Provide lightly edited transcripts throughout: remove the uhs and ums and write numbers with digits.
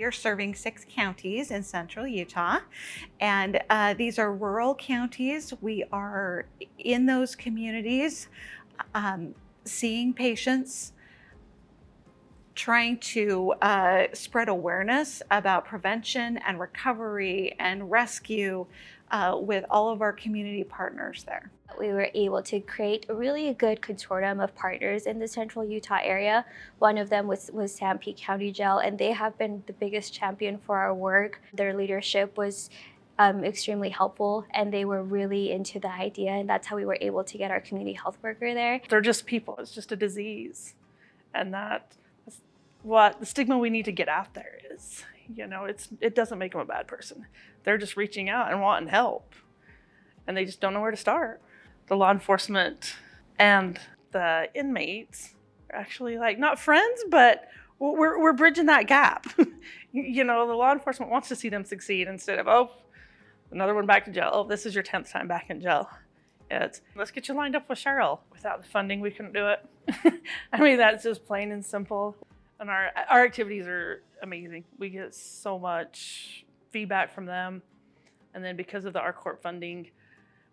We are serving 6 counties in central Utah, and these are rural counties. We are in those communities seeing patients, trying to spread awareness about prevention and recovery and rescue with all of our community partners there. We were able to create a really good consortium of partners in the central Utah area. One of them was Sanpete County Jail, and they have been the biggest champion for our work. Their leadership was extremely helpful, and they were really into the idea, and that's how we were able to get our community health worker there. They're just people. It's just a disease, and that's what the stigma we need to get out there is. You know, it doesn't make them a bad person. They're just reaching out and wanting help, and they just don't know where to start. The law enforcement and the inmates are actually like not friends, but we're bridging that gap. You know, the law enforcement wants to see them succeed instead of, oh, another one back to jail. Oh, this is your 10th time back in jail. It's, let's get you lined up with Cheryl. Without the funding, we couldn't do it. I mean, that's just plain and simple. And our activities are amazing. We get so much feedback from them. And then because of the RCORP funding,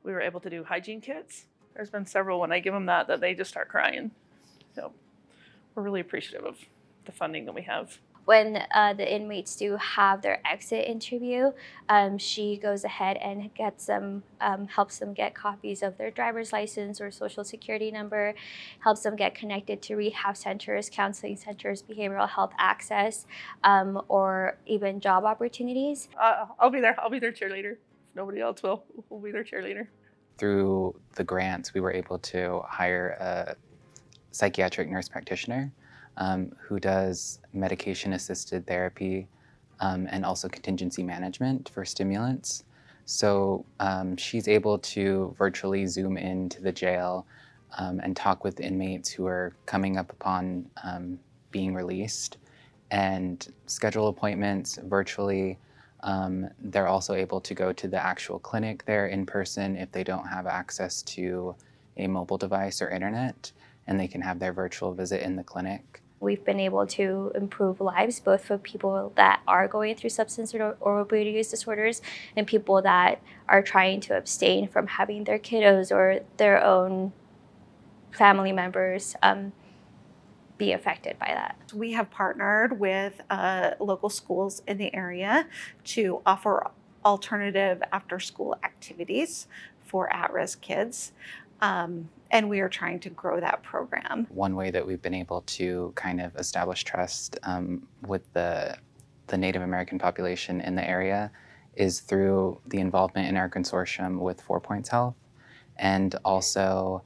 we were able to do hygiene kits. There's been several when I give them that they just start crying. So we're really appreciative of the funding that we have. When the inmates do have their exit interview, she goes ahead and gets them, helps them get copies of their driver's license or social security number, helps them get connected to rehab centers, counseling centers, behavioral health access, or even job opportunities. I'll be there. I'll be their cheerleader. If nobody else will, we'll be their cheerleader. Through the grants, we were able to hire a psychiatric nurse practitioner who does medication-assisted therapy and also contingency management for stimulants. So she's able to virtually Zoom into the jail and talk with inmates who are coming up upon being released and schedule appointments virtually. They're also able to go to the actual clinic there in person if they don't have access to a mobile device or internet, and they can have their virtual visit in the clinic. We've been able to improve lives both for people that are going through substance or opioid use disorders and people that are trying to abstain from having their kiddos or their own family members be affected by that. We have partnered with local schools in the area to offer alternative after-school activities for at-risk kids. And we are trying to grow that program. One way that we've been able to kind of establish trust with the Native American population in the area is through the involvement in our consortium with 4 Points Health. And also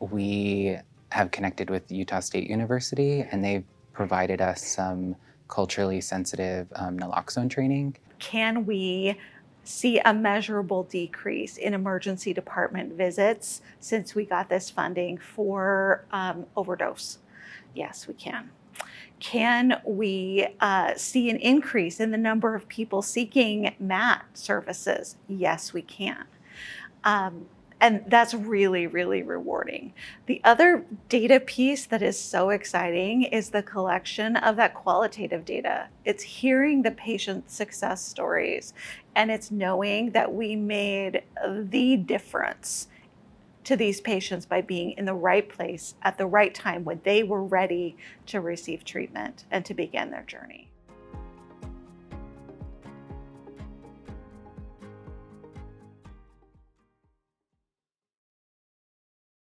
we have connected with Utah State University, and they've provided us some culturally sensitive naloxone training. Can we see a measurable decrease in emergency department visits since we got this funding for overdose? Yes, we can. Can we see an increase in the number of people seeking MAT services? Yes, we can. And that's really, really rewarding. The other data piece that is so exciting is the collection of that qualitative data. It's hearing the patient success stories, and it's knowing that we made the difference to these patients by being in the right place at the right time when they were ready to receive treatment and to begin their journey.